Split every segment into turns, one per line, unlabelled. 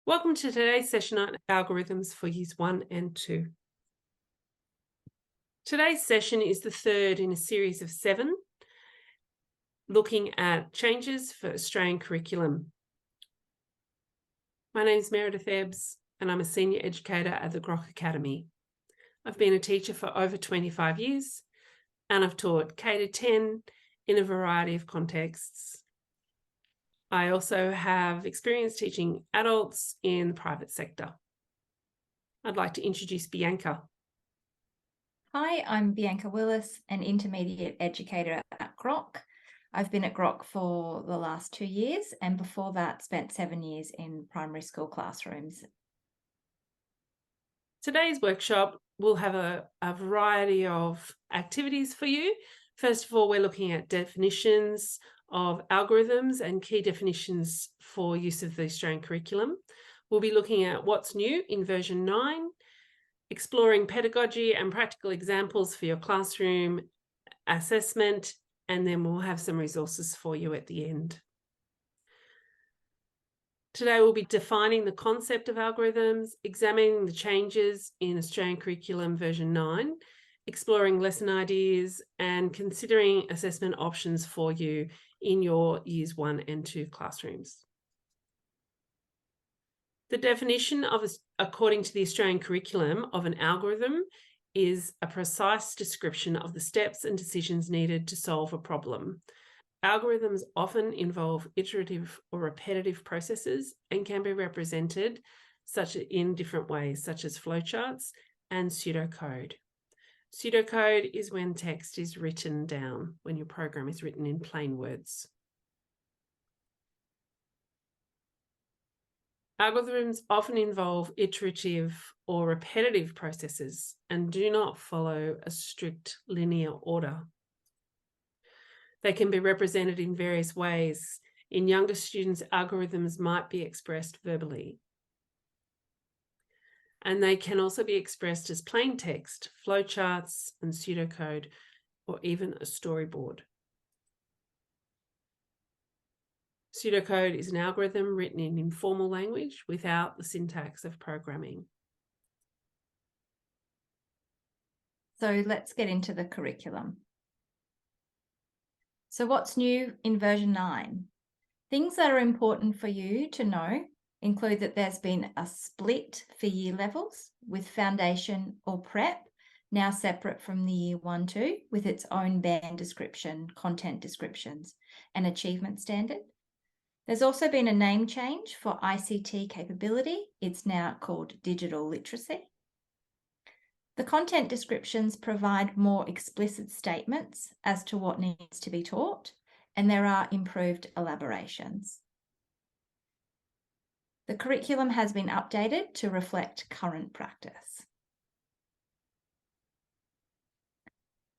Welcome to today's session on algorithms for Years 1 and 2. Today's session is the third in a series of 7, looking at changes for Australian curriculum. My name is Meredith Ebbs, and I'm a senior educator at the Grok Academy. I've been a teacher for over 25 years, and I've taught K-10 in a variety of contexts. I also have experience teaching adults in the private sector. I'd like to introduce Bianca.
Hi, I'm Bianca Willis, an intermediate educator at Grok. I've been at Grok for the last 2 years, and before that spent 7 years in primary school classrooms.
Today's workshop will have a variety of activities for you. First of all, we're looking at definitions of algorithms and key definitions for use of the Australian curriculum. We'll be looking at what's new in version 9, exploring pedagogy and practical examples for your classroom assessment, and then we'll have some resources for you at the end. Today we'll be defining the concept of algorithms, examining the changes in Australian curriculum version 9, exploring lesson ideas, and considering assessment options for you in your Years 1 and 2 classrooms. The definition according to the Australian curriculum of an algorithm is a precise description of the steps and decisions needed to solve a problem. Algorithms often involve iterative or repetitive processes and can be represented in different ways, such as flowcharts and pseudocode. Pseudocode is when text is written down, when your program is written in plain words. Algorithms often involve iterative or repetitive processes and do not follow a strict linear order. They can be represented in various ways. In younger students, algorithms might be expressed verbally. And they can also be expressed as plain text, flowcharts and pseudocode, or even a storyboard. Pseudocode is an algorithm written in informal language without the syntax of programming.
So let's get into the curriculum. So what's new in version 9? Things that are important for you to know include that there's been a split for year levels, with foundation or prep now separate from the year 1-2 with its own band description, content descriptions, and achievement standard. There's also been a name change for ICT capability. It's now called digital literacy. The content descriptions provide more explicit statements as to what needs to be taught, and there are improved elaborations. The curriculum has been updated to reflect current practice.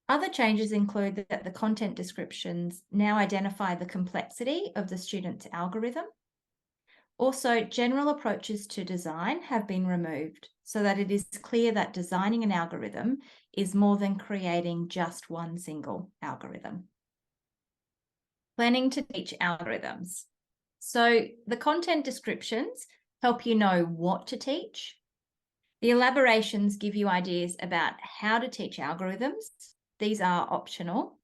Other changes include that the content descriptions now identify the complexity of the student's algorithm. Also, general approaches to design have been removed so that it is clear that designing an algorithm is more than creating just one single algorithm. Planning to teach algorithms. So the content descriptions help you know what to teach. The elaborations give you ideas about how to teach algorithms. These are optional.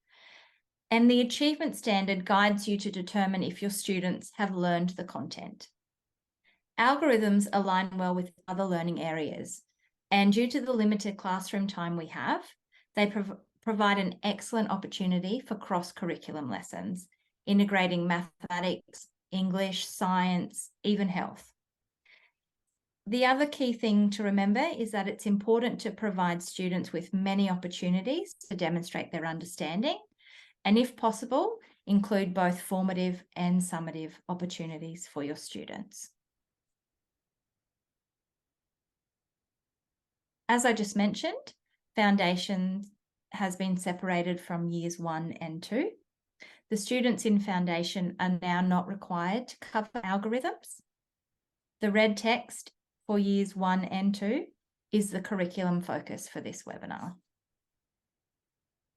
And the achievement standard guides you to determine if your students have learned the content. Algorithms align well with other learning areas, and due to the limited classroom time we have, they provide an excellent opportunity for cross-curriculum lessons, integrating mathematics, English, science, even health. The other key thing to remember is that it's important to provide students with many opportunities to demonstrate their understanding, and if possible, include both formative and summative opportunities for your students. As I just mentioned, foundation has been separated from years 1 and 2. The students in foundation are now not required to cover algorithms. The red text for years 1 and 2 is the curriculum focus for this webinar.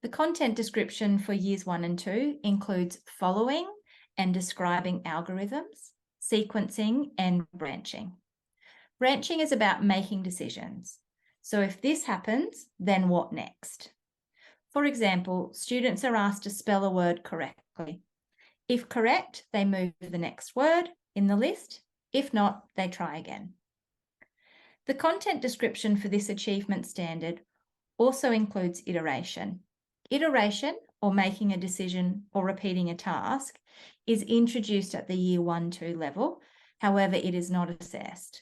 The content description for years 1 and 2 includes following and describing algorithms, sequencing and branching. Branching is about making decisions. So if this happens, then what next? For example, students are asked to spell a word correctly. If correct, they move to the next word in the list. If not, they try again. The content description for this achievement standard also includes iteration. Iteration, or making a decision or repeating a task, is introduced at the Year 1-2 level. However, it is not assessed.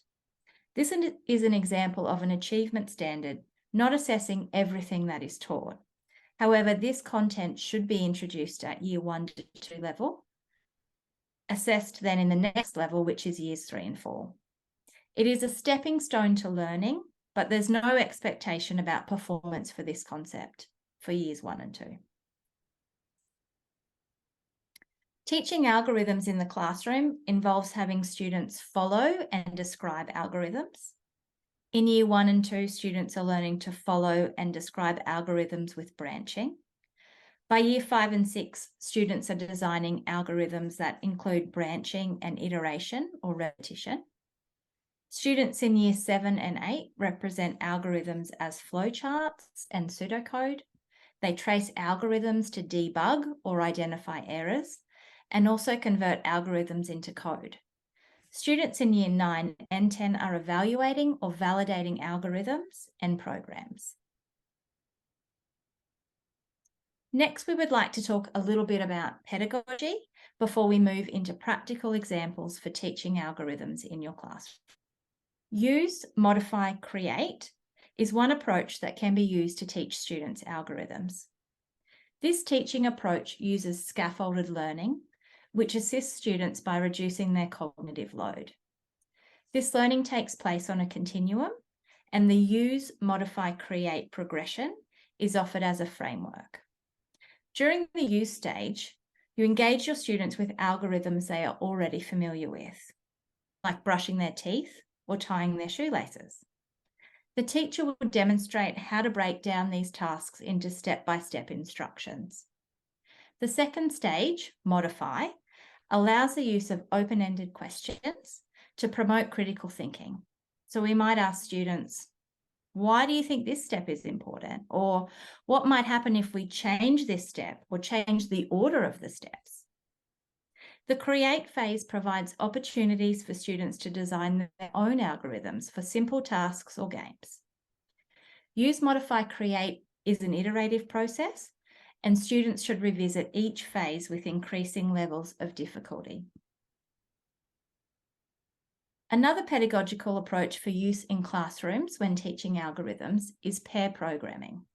This is an example of an achievement standard, not assessing everything that is taught. However, this content should be introduced at Year 1-2 level, assessed then in the next level, which is Years 3 and 4. It is a stepping stone to learning, but there's no expectation about performance for this concept for Years 1 and 2. Teaching algorithms in the classroom involves having students follow and describe algorithms. In Year 1 and 2, students are learning to follow and describe algorithms with branching. By Year 5 and 6, students are designing algorithms that include branching and iteration or repetition. Students in Year 7 and 8 represent algorithms as flowcharts and pseudocode. They trace algorithms to debug or identify errors, and also convert algorithms into code. Students in Year 9 and 10 are evaluating or validating algorithms and programs. Next, we would like to talk a little bit about pedagogy before we move into practical examples for teaching algorithms in your classroom. Use, modify, create is one approach that can be used to teach students algorithms. This teaching approach uses scaffolded learning, which assists students by reducing their cognitive load. This learning takes place on a continuum, and the use, modify, create progression is offered as a framework. During the use stage, you engage your students with algorithms they are already familiar with, like brushing their teeth or tying their shoelaces. The teacher will demonstrate how to break down these tasks into step-by-step instructions. The second stage, modify, allows the use of open-ended questions to promote critical thinking. So we might ask students, why do you think this step is important? Or what might happen if we change this step or change the order of the steps? The create phase provides opportunities for students to design their own algorithms for simple tasks or games. Use, modify, create is an iterative process, and students should revisit each phase with increasing levels of difficulty. Another pedagogical approach for use in classrooms when teaching algorithms is pair programming.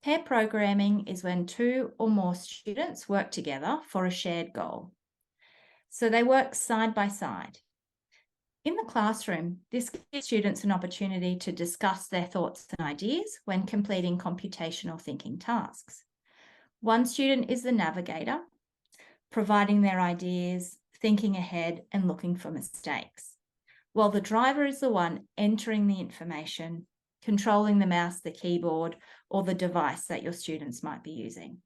Pair programming is when two or more students work together for a shared goal. So they work side by side. In the classroom, this gives students an opportunity to discuss their thoughts and ideas when completing computational thinking tasks. One student is the navigator, providing their ideas, thinking ahead, and looking for mistakes, while the driver is the one entering the information, controlling the mouse, the keyboard, or the device that your students might be using.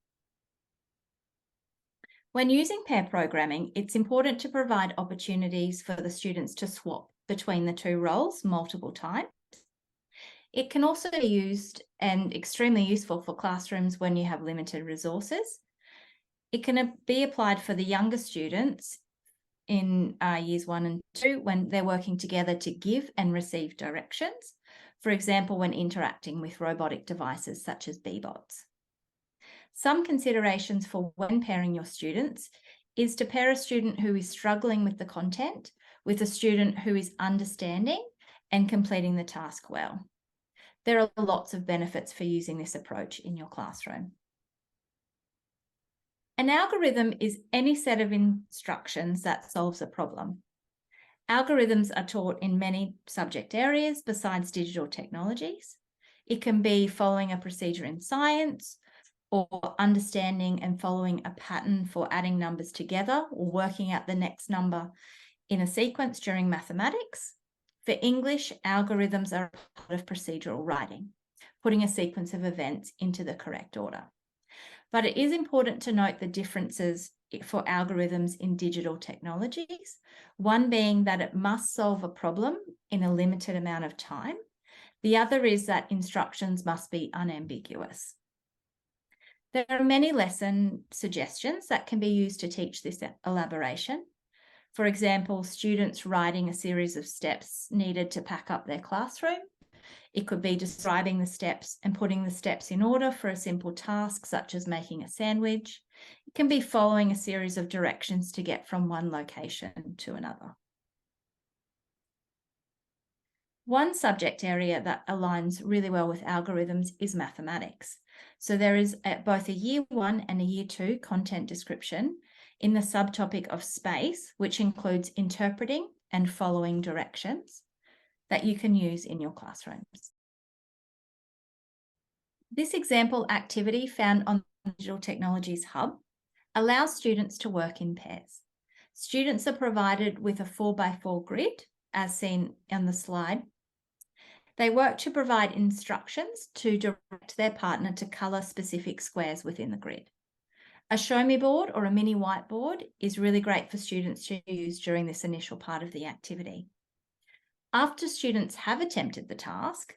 When using pair programming, it's important to provide opportunities for the students to swap between the two roles multiple times. It can also be used and extremely useful for classrooms when you have limited resources. It can be applied for the younger students in Years 1 and 2 when they're working together to give and receive directions, for example, when interacting with robotic devices such as B-bots. Some considerations for when pairing your students is to pair a student who is struggling with the content with a student who is understanding and completing the task well. There are lots of benefits for using this approach in your classroom. An algorithm is any set of instructions that solves a problem. Algorithms are taught in many subject areas besides digital technologies. It can be following a procedure in science, or understanding and following a pattern for adding numbers together or working out the next number in a sequence during mathematics. For English, algorithms are a part of procedural writing, putting a sequence of events into the correct order. But it is important to note the differences for algorithms in digital technologies, one being that it must solve a problem in a limited amount of time. The other is that instructions must be unambiguous. There are many lesson suggestions that can be used to teach this elaboration. For example, students writing a series of steps needed to pack up their classroom. It could be describing the steps and putting the steps in order for a simple task, such as making a sandwich. It can be following a series of directions to get from one location to another. One subject area that aligns really well with algorithms is mathematics. So there is both a Year 1 and a Year 2 content description in the subtopic of space, which includes interpreting and following directions that you can use in your classrooms. This example activity found on the Digital Technologies Hub allows students to work in pairs. Students are provided with a 4x4 grid, as seen on the slide. They work to provide instructions to direct their partner to colour specific squares within the grid. A show me board or a mini whiteboard is really great for students to use during this initial part of the activity. After students have attempted the task,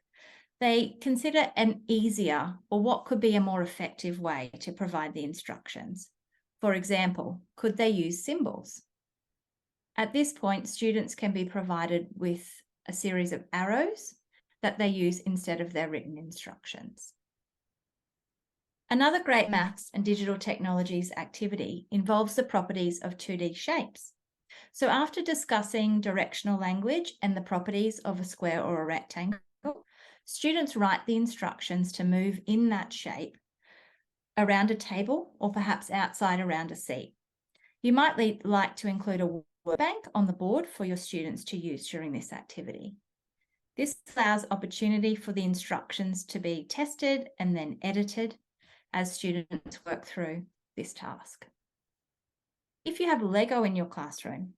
they consider an easier or what could be a more effective way to provide the instructions. For example, could they use symbols? At this point, students can be provided with a series of arrows that they use instead of their written instructions. Another great maths and digital technologies activity involves the properties of 2D shapes. So after discussing directional language and the properties of a square or a rectangle, students write the instructions to move in that shape around a table or perhaps outside around a seat. You might like to include a word bank on the board for your students to use during this activity. This allows opportunity for the instructions to be tested and then edited as students work through this task. If you have Lego in your classroom,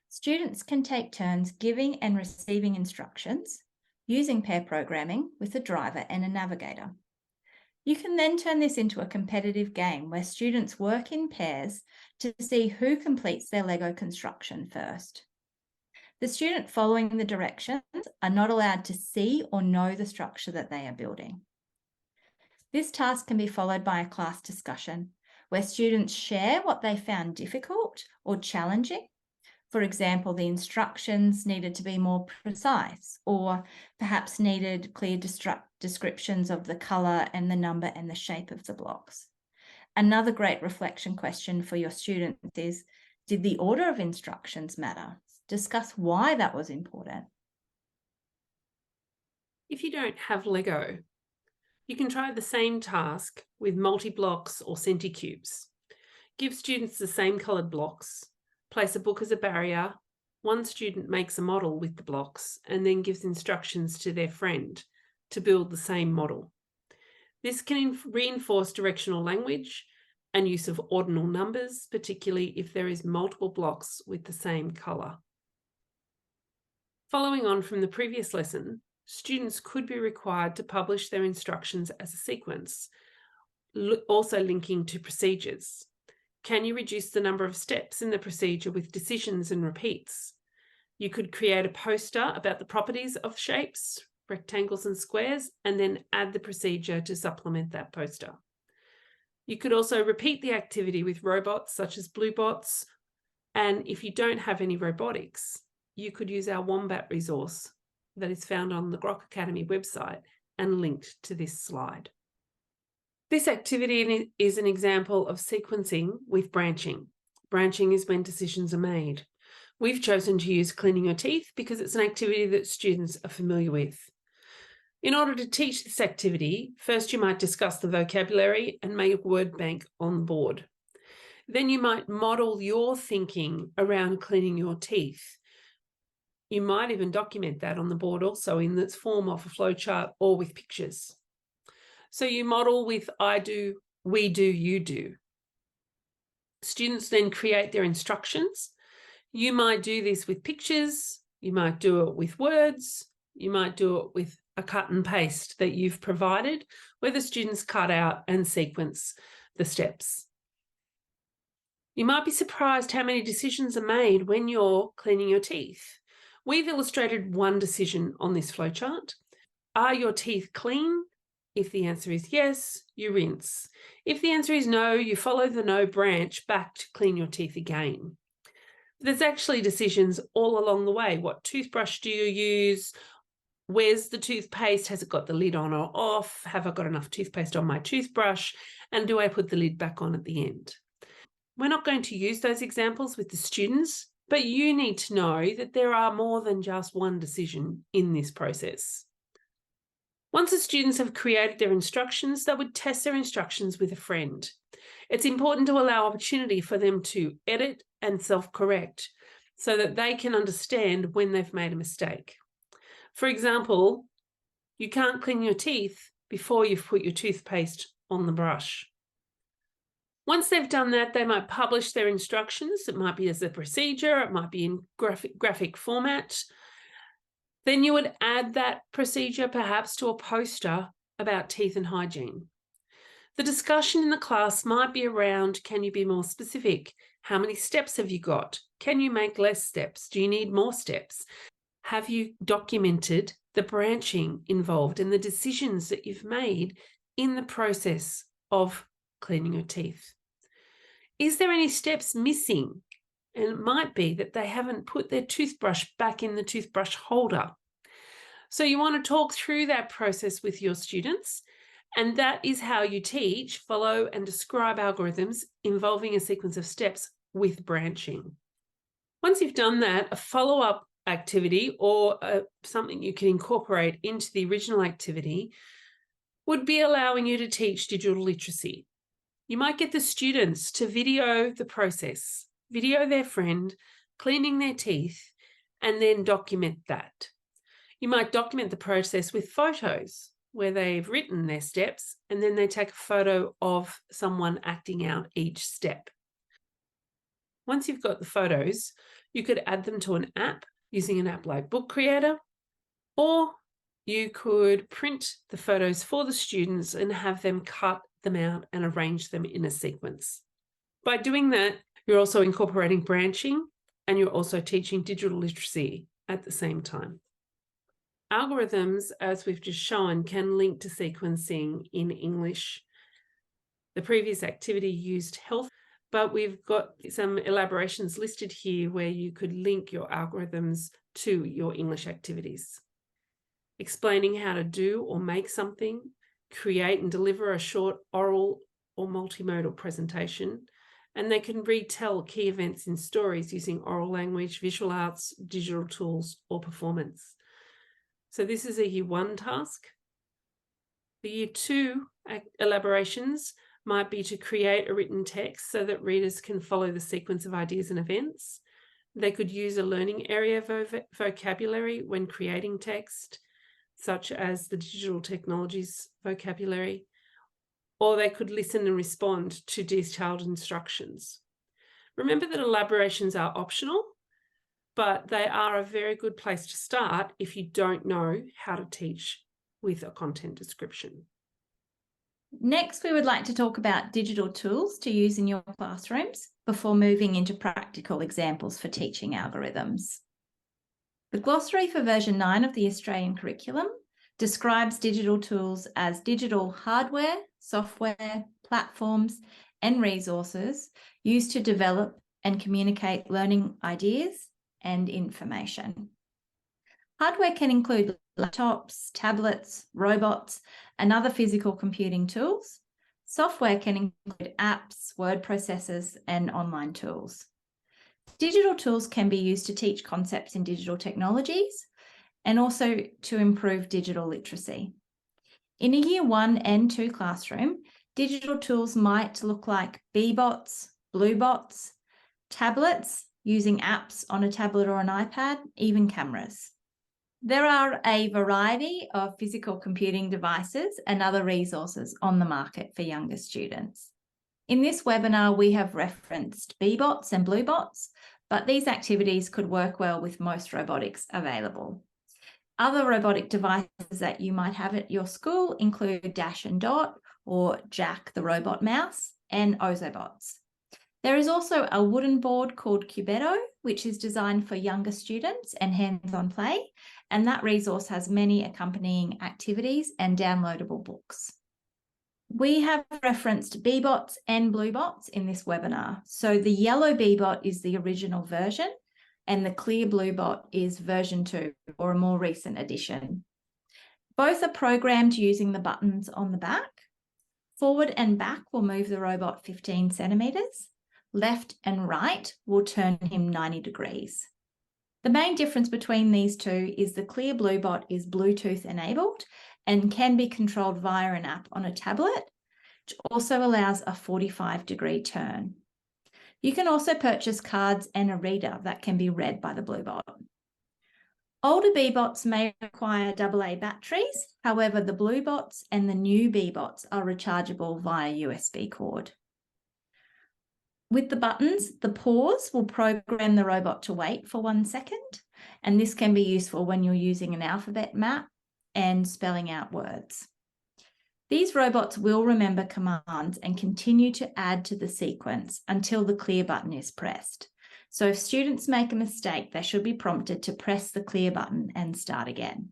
students can take turns giving and receiving instructions using pair programming with a driver and a navigator. You can then turn this into a competitive game where students work in pairs to see who completes their Lego construction first. The student following the directions are not allowed to see or know the structure that they are building. This task can be followed by a class discussion where students share what they found difficult or challenging. For example, the instructions needed to be more precise, or perhaps needed clear descriptions of the colour and the number and the shape of the blocks. Another great reflection question for your students is, did the order of instructions matter? Discuss why that was important.
If you don't have Lego, you can try the same task with multi-blocks or centicubes. Give students the same coloured blocks, place a book as a barrier. One student makes a model with the blocks and then gives instructions to their friend to build the same model. This can reinforce directional language and use of ordinal numbers, particularly if there is multiple blocks with the same colour. Following on from the previous lesson, students could be required to publish their instructions as a sequence, also linking to procedures. Can you reduce the number of steps in the procedure with decisions and repeats? You could create a poster about the properties of shapes, rectangles and squares, and then add the procedure to supplement that poster. You could also repeat the activity with robots such as Bluebots, and if you don't have any robotics, you could use our Wombat resource that is found on the Grok Academy website and linked to this slide. This activity is an example of sequencing with branching. Branching is when decisions are made. We've chosen to use cleaning your teeth because it's an activity that students are familiar with. In order to teach this activity, first you might discuss the vocabulary and make a word bank on the board. Then you might model your thinking around cleaning your teeth. You might even document that on the board also in the form of a flowchart or with pictures. So you model with I do, we do, you do. Students then create their instructions. You might do this with pictures, you might do it with words, you might do it with a cut and paste that you've provided, where the students cut out and sequence the steps. You might be surprised how many decisions are made when you're cleaning your teeth. We've illustrated one decision on this flowchart. Are your teeth clean? If the answer is yes, you rinse. If the answer is no, you follow the no branch back to clean your teeth again. There's actually decisions all along the way. What toothbrush do you use? Where's the toothpaste? Has it got the lid on or off? Have I got enough toothpaste on my toothbrush? And do I put the lid back on at the end? We're not going to use those examples with the students, but you need to know that there are more than just one decision in this process. Once the students have created their instructions, they would test their instructions with a friend. It's important to allow opportunity for them to edit and self-correct so that they can understand when they've made a mistake. For example, you can't clean your teeth before you've put your toothpaste on the brush. Once they've done that, they might publish their instructions. It might be as a procedure, it might be in graphic format. Then you would add that procedure perhaps to a poster about teeth and hygiene. The discussion in the class might be around, can you be more specific? How many steps have you got? Can you make less steps? Do you need more steps? Have you documented the branching involved and the decisions that you've made in the process of cleaning your teeth? Is there any steps missing? And it might be that they haven't put their toothbrush back in the toothbrush holder. So you want to talk through that process with your students, and that is how you teach, follow, and describe algorithms involving a sequence of steps with branching. Once you've done that, a follow-up activity or something you can incorporate into the original activity would be allowing you to teach digital literacy. You might get the students to video the process, video their friend cleaning their teeth, and then document that. You might document the process with photos where they've written their steps and then they take a photo of someone acting out each step. Once you've got the photos, you could add them to an app using an app like Book Creator, or you could print the photos for the students and have them cut them out and arrange them in a sequence. By doing that, you're also incorporating branching and you're also teaching digital literacy at the same time. Algorithms, as we've just shown, can link to sequencing in English. The previous activity used health, but we've got some elaborations listed here where you could link your algorithms to your English activities. Explaining how to do or make something, create and deliver a short oral or multimodal presentation, and they can retell key events in stories using oral language, visual arts, digital tools, or performance. So this is a Year 1 task. The Year 2 elaborations might be to create a written text so that readers can follow the sequence of ideas and events. They could use a learning area vocabulary when creating text, such as the digital technologies vocabulary, or they could listen and respond to detailed instructions. Remember that elaborations are optional, but they are a very good place to start if you don't know how to teach with a content description.
Next, we would like to talk about digital tools to use in your classrooms before moving into practical examples for teaching algorithms. The glossary for version 9 of the Australian curriculum describes digital tools as digital hardware, software, platforms, and resources used to develop and communicate learning ideas and information. Hardware can include laptops, tablets, robots, and other physical computing tools. Software can include apps, word processors, and online tools. Digital tools can be used to teach concepts in digital technologies and also to improve digital literacy. In a Year 1 and 2 classroom, digital tools might look like B-bots, blue bots, tablets, using apps on a tablet or an iPad, even cameras. There are a variety of physical computing devices and other resources on the market for younger students. In this webinar, we have referenced B-bots and blue bots, but these activities could work well with most robotics available. Other robotic devices that you might have at your school include Dash and Dot, or Jack the robot mouse, and Ozobots. There is also a wooden board called Cubetto, which is designed for younger students and hands-on play, and that resource has many accompanying activities and downloadable books. We have referenced BBots and BlueBots in this webinar. So the yellow BBot is the original version, and the clear BlueBot is version 2, or a more recent edition. Both are programmed using the buttons on the back. Forward and back will move the robot 15 centimeters. Left and right will turn him 90 degrees. The main difference between these two is the clear BlueBot is Bluetooth enabled and can be controlled via an app on a tablet, which also allows a 45-degree turn. You can also purchase cards and a reader that can be read by the BlueBot. Older BBots may require AA batteries. However, the BlueBots and the new BBots are rechargeable via USB cord. With the buttons, the pause will program the robot to wait for 1 second, and this can be useful when you're using an alphabet map and spelling out words. These robots will remember commands and continue to add to the sequence until the clear button is pressed. So if students make a mistake, they should be prompted to press the clear button and start again.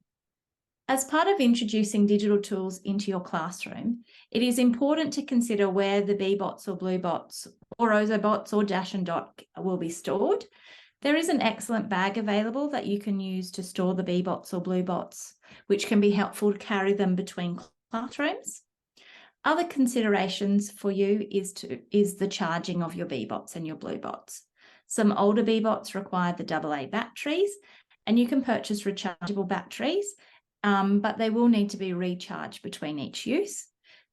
As part of introducing digital tools into your classroom, it is important to consider where the BBots or BlueBots or Ozobots or Dash and Dot will be stored. There is an excellent bag available that you can use to store the BBots or BlueBots, which can be helpful to carry them between classrooms. Other considerations for you is the charging of your BBots and your BlueBots. Some older BBots require the AA batteries, and you can purchase rechargeable batteries, but they will need to be recharged between each use.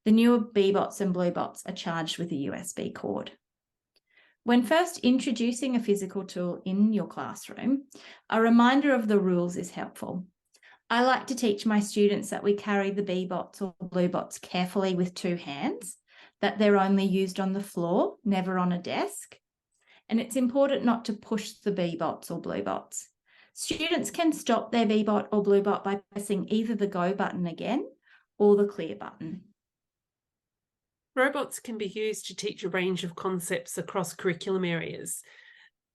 The newer BBots and BlueBots are charged with a USB cord. When first introducing a physical tool in your classroom, a reminder of the rules is helpful. I like to teach my students that we carry the BBots or BlueBots carefully with 2 hands, that they're only used on the floor, never on a desk. And it's important not to push the BBots or BlueBots. Students can stop their BBot or BlueBot by pressing either the go button again or the clear button.
Robots can be used to teach a range of concepts across curriculum areas,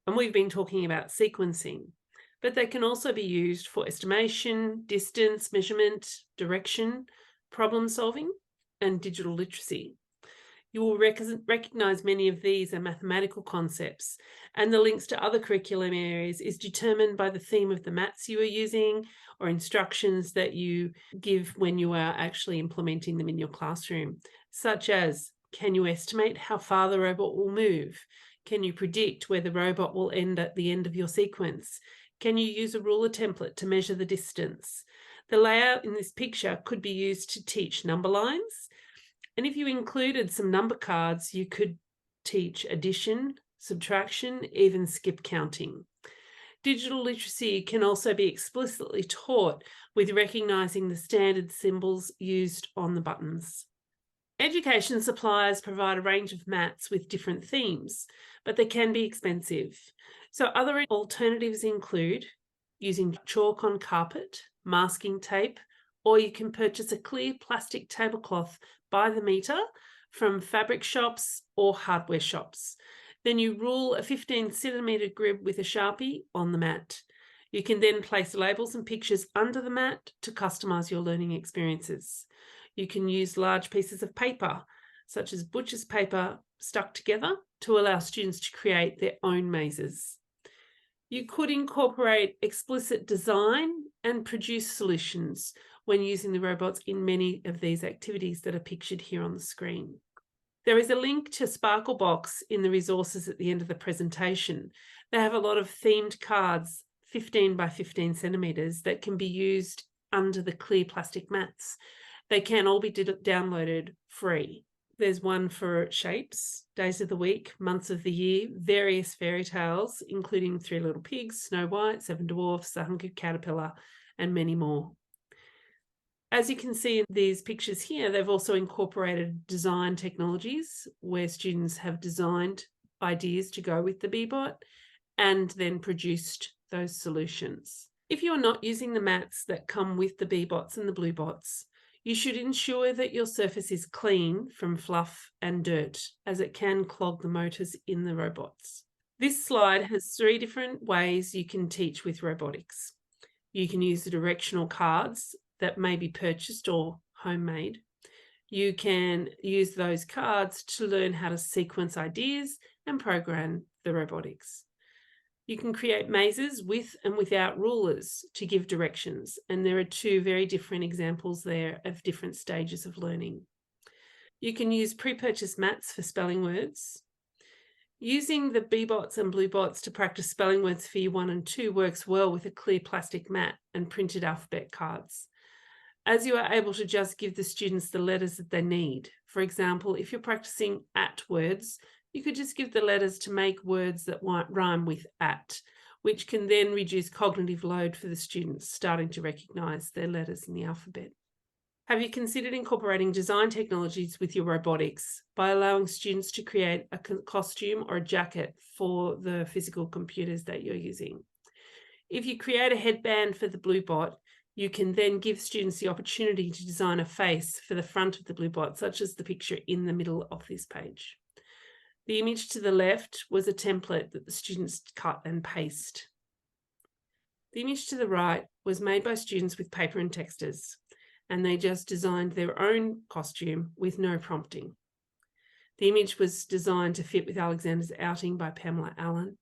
and we've been talking about sequencing, but they can also be used for estimation, distance measurement, direction, problem solving, and digital literacy. You will recognise many of these are mathematical concepts, and the links to other curriculum areas is determined by the theme of the maths you are using or instructions that you give when you are actually implementing them in your classroom, such as, can you estimate how far the robot will move? Can you predict where the robot will end at the end of your sequence? Can you use a ruler template to measure the distance? The layout in this picture could be used to teach number lines. And if you included some number cards, you could teach addition, subtraction, even skip counting. Digital literacy can also be explicitly taught with recognising the standard symbols used on the buttons. Education suppliers provide a range of mats with different themes, but they can be expensive. So other alternatives include using chalk on carpet, masking tape, or you can purchase a clear plastic tablecloth by the metre from fabric shops or hardware shops. Then you rule a 15-centimetre grid with a Sharpie on the mat. You can then place labels and pictures under the mat to customise your learning experiences. You can use large pieces of paper, such as butcher's paper, stuck together to allow students to create their own mazes. You could incorporate explicit design and produce solutions when using the robots in many of these activities that are pictured here on the screen. There is a link to Sparklebox in the resources at the end of the presentation. They have a lot of themed cards, 15 by 15 centimetres, that can be used under the clear plastic mats. They can all be downloaded free. There's one for shapes, days of the week, months of the year, various fairy tales, including 3 Little Pigs, Snow White, 7 Dwarfs, The Hungry Caterpillar, and many more. As you can see in these pictures here, they've also incorporated design technologies where students have designed ideas to go with the BBot and then produced those solutions. If you're not using the mats that come with the BBots and the BlueBots, You should ensure that your surface is clean from fluff and dirt, as it can clog the motors in the robots. This slide has 3 different ways you can teach with robotics. You can use the directional cards that may be purchased or homemade. You can use those cards to learn how to sequence ideas and program the robotics. You can create mazes with and without rulers to give directions, and there are 2 very different examples there of different stages of learning. You can use pre-purchased mats for spelling words. Using the B-bots and blue bots to practice spelling words for year 1 and 2 works well with a clear plastic mat and printed alphabet cards, as you are able to just give the students the letters that they need. For example, if you're practicing at words, you could just give the letters to make words that rhyme with at, which can then reduce cognitive load for the students starting to recognise their letters in the alphabet. Have you considered incorporating design technologies with your robotics by allowing students to create a costume or a jacket for the physical computers that you're using? If you create a headband for the blue bot, you can then give students the opportunity to design a face for the front of the blue bot, such as the picture in the middle of this page. The image to the left was a template that the students cut and paste. The image to the right was made by students with paper and texters, and they just designed their own costume with no prompting. The image was designed to fit with Alexander's outing by Pamela Allen.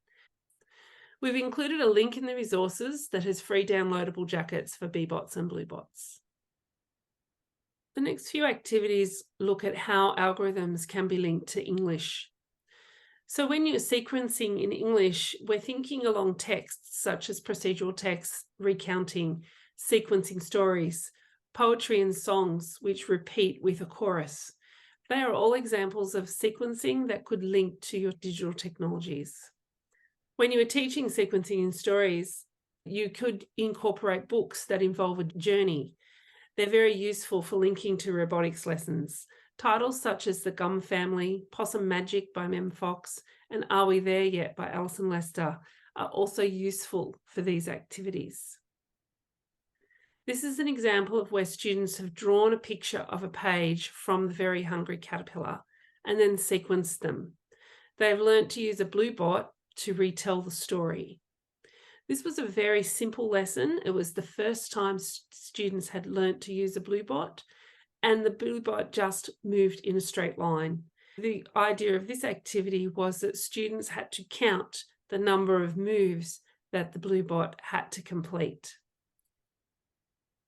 We've included a link in the resources that has free downloadable jackets for B-bots and blue bots. The next few activities look at how algorithms can be linked to English. So when you're sequencing in English, we're thinking along texts such as procedural text, recounting, sequencing stories, poetry and songs which repeat with a chorus. They are all examples of sequencing that could link to your digital technologies. When you are teaching sequencing in stories, you could incorporate books that involve a journey. They're very useful for linking to robotics lessons. Titles such as The Gum Family, Possum Magic by Mem Fox, and Are We There Yet by Alison Lester are also useful for these activities. This is an example of where students have drawn a picture of a page from The Very Hungry Caterpillar and then sequenced them. They've learnt to use a blue bot to retell the story. This was a very simple lesson. It was the first time students had learnt to use a blue bot, and the blue bot just moved in a straight line. The idea of this activity was that students had to count the number of moves that the blue bot had to complete.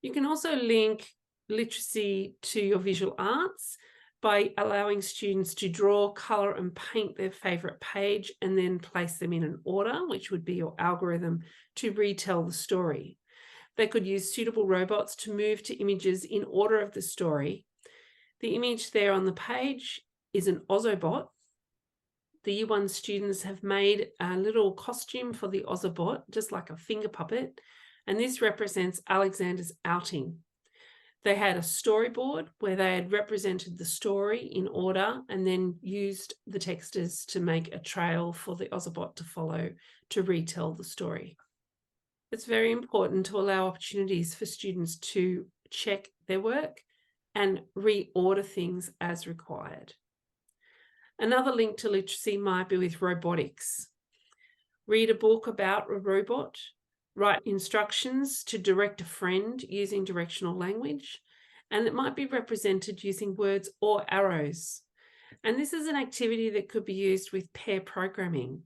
You can also link literacy to your visual arts by allowing students to draw, colour and paint their favourite page and then place them in an order, which would be your algorithm, to retell the story. They could use suitable robots to move to images in order of the story. The image there on the page is an Ozobot. The Year 1 students have made a little costume for the Ozobot, just like a finger puppet, and this represents Alexander's outing. They had a storyboard where they had represented the story in order and then used the texters to make a trail for the Ozobot to follow to retell the story. It's very important to allow opportunities for students to check their work and reorder things as required. Another link to literacy might be with robotics. Read a book about a robot, write instructions to direct a friend using directional language, and it might be represented using words or arrows. And this is an activity that could be used with pair programming.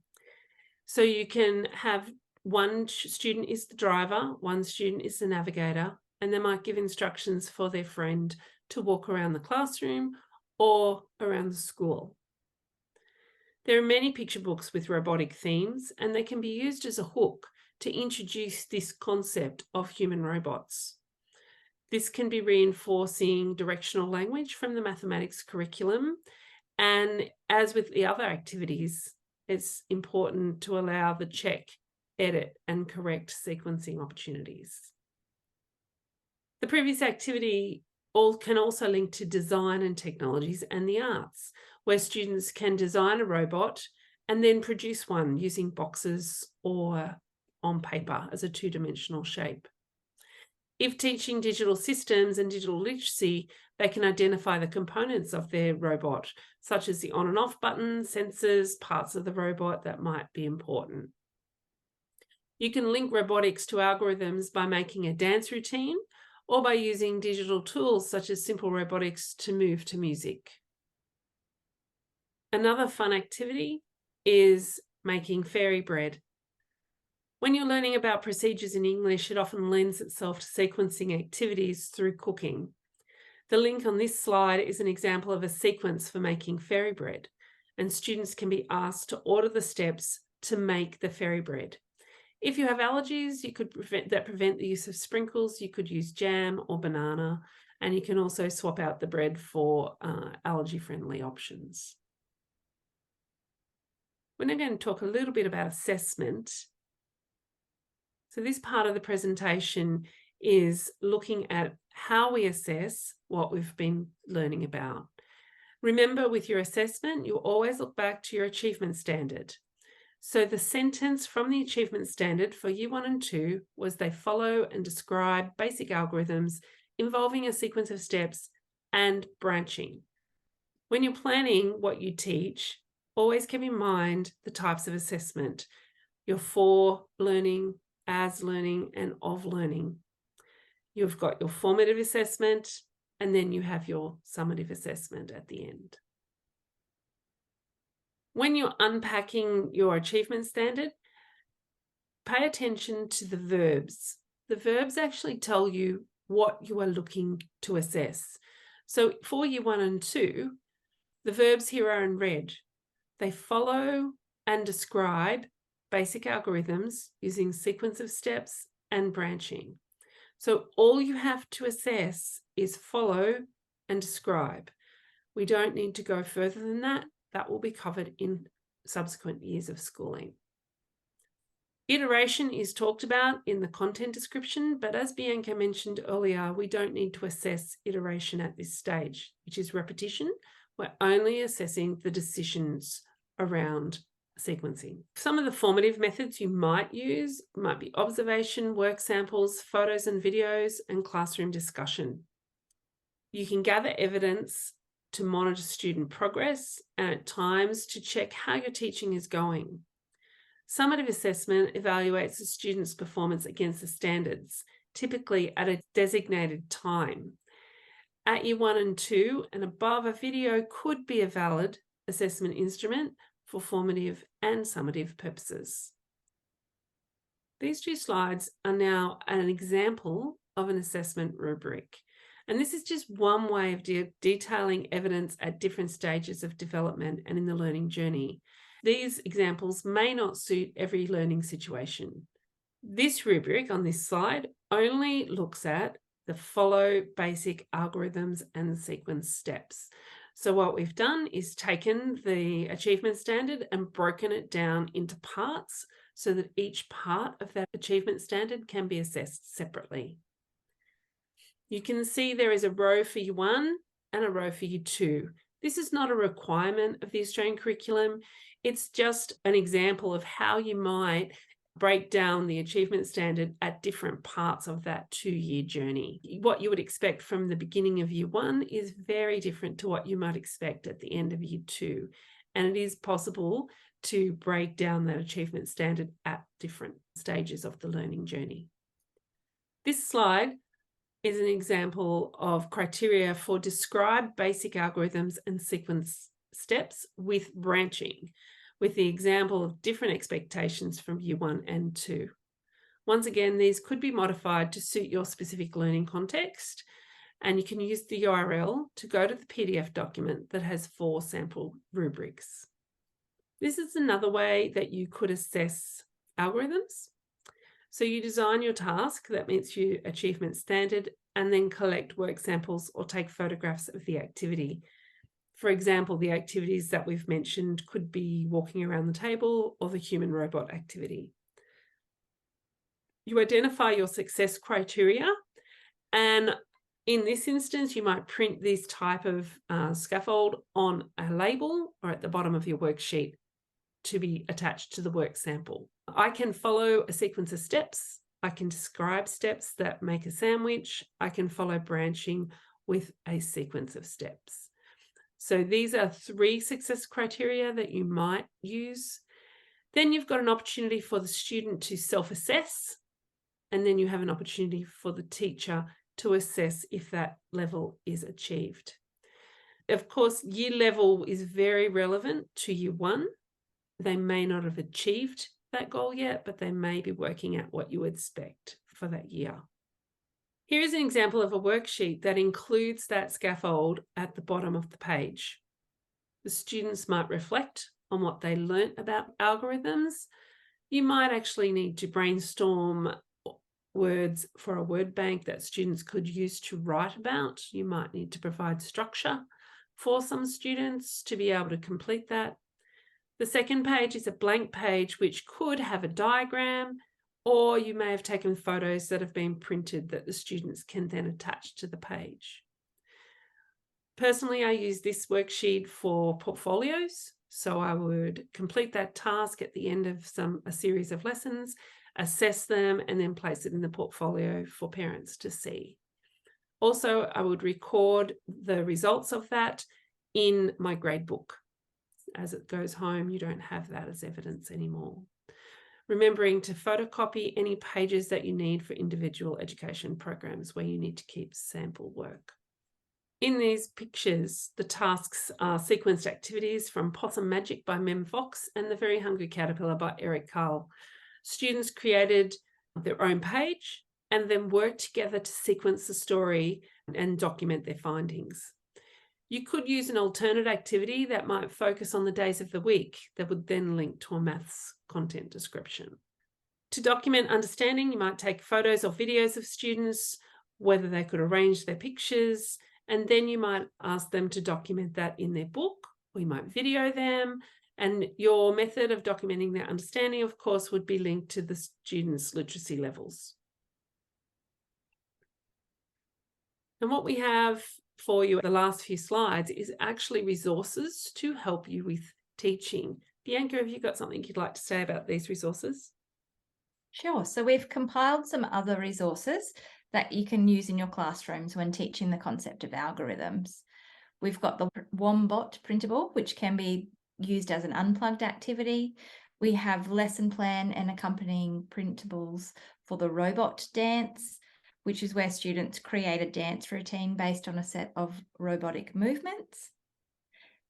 So you can have one student is the driver, one student is the navigator, and they might give instructions for their friend to walk around the classroom or around the school. There are many picture books with robotic themes, and they can be used as a hook to introduce this concept of human robots. This can be reinforcing directional language from the mathematics curriculum, and as with the other activities, it's important to allow the check, edit, and correct sequencing opportunities. The previous activity can also link to design and technologies and the arts, where students can design a robot and then produce one using boxes or on paper as a two-dimensional shape. If teaching digital systems and digital literacy, they can identify the components of their robot, such as the on and off button, sensors, parts of the robot that might be important. You can link robotics to algorithms by making a dance routine or by using digital tools such as simple robotics to move to music. Another fun activity is making fairy bread. When you're learning about procedures in English, it often lends itself to sequencing activities through cooking. The link on this slide is an example of a sequence for making fairy bread, and students can be asked to order the steps to make the fairy bread. If you have allergies that prevent the use of sprinkles, you could use jam or banana, and you can also swap out the bread for allergy-friendly options. We're now going to talk a little bit about assessment. So this part of the presentation is looking at how we assess what we've been learning about. Remember, with your assessment, you always look back to your achievement standard. So the sentence from the achievement standard for Year 1 and 2 was they follow and describe basic algorithms involving a sequence of steps and branching. When you're planning what you teach, always keep in mind the types of assessment, your for learning, as learning, and of learning. You've got your formative assessment, and then you have your summative assessment at the end. When you're unpacking your achievement standard, pay attention to the verbs. The verbs actually tell you what you are looking to assess. So for Year 1 and 2, the verbs here are in red. They follow and describe basic algorithms using sequence of steps and branching. So all you have to assess is follow and describe. We don't need to go further than that. That will be covered in subsequent years of schooling. Iteration is talked about in the content description, but as Bianca mentioned earlier, we don't need to assess iteration at this stage, which is repetition. We're only assessing the decisions around sequencing. Some of the formative methods you might use might be observation, work samples, photos and videos, and classroom discussion. You can gather evidence to monitor student progress and at times to check how your teaching is going. Summative assessment evaluates the student's performance against the standards, typically at a designated time. At Year 1 and 2 and above, a video could be a valid assessment instrument for formative and summative purposes. These two slides are now an example of an assessment rubric. And this is just one way of detailing evidence at different stages of development and in the learning journey. These examples may not suit every learning situation. This rubric on this slide only looks at the follow basic algorithms and sequence steps. So what we've done is taken the achievement standard and broken it down into parts so that each part of that achievement standard can be assessed separately. You can see there is a row for Year 1 and a row for Year 2. This is not a requirement of the Australian curriculum. It's just an example of how you might break down the achievement standard at different parts of that 2-year journey. What you would expect from the beginning of Year 1 is very different to what you might expect at the end of Year 2. And it is possible to break down that achievement standard at different stages of the learning journey. This slide is an example of criteria for describe basic algorithms and sequence steps with branching, with the example of different expectations from Year 1 and 2. Once again, these could be modified to suit your specific learning context, and you can use the URL to go to the PDF document that has 4 sample rubrics. This is another way that you could assess algorithms. So you design your task that meets your achievement standard and then collect work samples or take photographs of the activity. For example, the activities that we've mentioned could be walking around the table or the human robot activity. You identify your success criteria, and in this instance, you might print this type of scaffold on a label or at the bottom of your worksheet to be attached to the work sample. I can follow a sequence of steps. I can describe steps that make a sandwich. I can follow branching with a sequence of steps. So these are 3 success criteria that you might use. Then you've got an opportunity for the student to self-assess, and then you have an opportunity for the teacher to assess if that level is achieved. Of course, year level is very relevant to year 1. They may not have achieved that goal yet, but they may be working at what you expect for that year. Here is an example of a worksheet that includes that scaffold at the bottom of the page. The students might reflect on what they learnt about algorithms. You might actually need to brainstorm words for a word bank that students could use to write about. You might need to provide structure for some students to be able to complete that. The second page is a blank page which could have a diagram, or you may have taken photos that have been printed that the students can then attach to the page. Personally, I use this worksheet for portfolios. So I would complete that task at the end of a series of lessons, assess them, and then place it in the portfolio for parents to see. Also, I would record the results of that in my gradebook. As it goes home, you don't have that as evidence anymore. Remembering to photocopy any pages that you need for individual education programs where you need to keep sample work. In these pictures, the tasks are sequenced activities from Possum Magic by Mem Fox and The Very Hungry Caterpillar by Eric Carle. Students created their own page and then worked together to sequence the story and document their findings. You could use an alternate activity that might focus on the days of the week that would then link to a maths content description. To document understanding, you might take photos or videos of students, whether they could arrange their pictures, and then you might ask them to document that in their book, or you might video them, and your method of documenting their understanding, of course, would be linked to the students' literacy levels. And what we have for you, the last few slides, is actually resources to help you with teaching. Bianca, have you got something you'd like to say about these resources?
Sure. So we've compiled some other resources that you can use in your classrooms when teaching the concept of algorithms. We've got the Wombot printable, which can be used as an unplugged activity. We have lesson plan and accompanying printables for the robot dance, which is where students create a dance routine based on a set of robotic movements.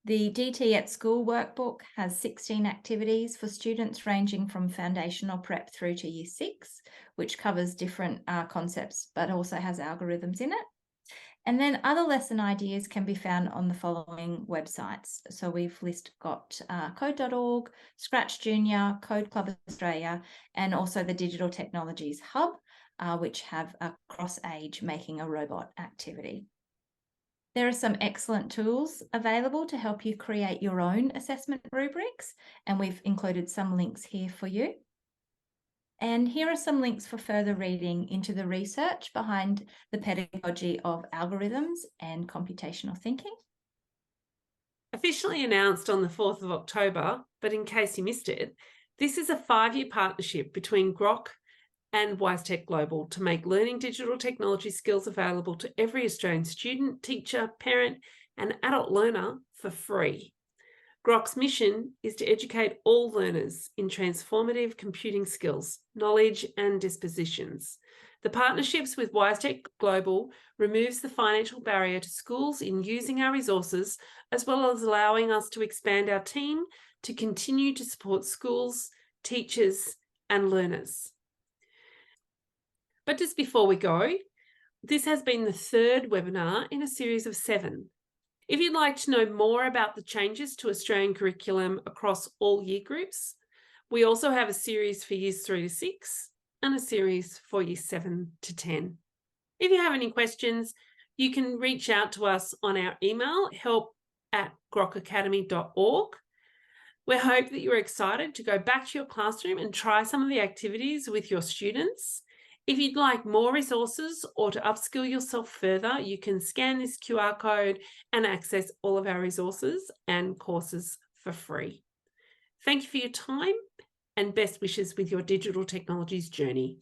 The DT at School workbook has 16 activities for students ranging from foundational prep through to year 6, which covers different concepts, but also has algorithms in it. And then other lesson ideas can be found on the following websites. So we've got code.org, Scratch Junior, Code Club Australia, and also the Digital Technologies Hub, which have a cross-age making a robot activity. There are some excellent tools available to help you create your own assessment rubrics, and we've included some links here for you. And here are some links for further reading into the research behind the pedagogy of algorithms and computational thinking.
Officially announced on the 4th of October, but in case you missed it, this is a 5-year partnership between Grok and WiseTech Global to make learning digital technology skills available to every Australian student, teacher, parent, and adult learner for free. Grok's mission is to educate all learners in transformative computing skills, knowledge, and dispositions. The partnerships with WiseTech Global removes the financial barrier to schools in using our resources, as well as allowing us to expand our team to continue to support schools, teachers, and learners. But just before we go, this has been the 3rd webinar in a series of 7. If you'd like to know more about the changes to Australian curriculum across all year groups, we also have a series for years 3 to 6 and a series for years 7 to 10. If you have any questions, you can reach out to us on our email, help@grokacademy.org. We hope that you're excited to go back to your classroom and try some of the activities with your students. If you'd like more resources or to upskill yourself further, you can scan this QR code and access all of our resources and courses for free. Thank you for your time and best wishes with your digital technologies journey.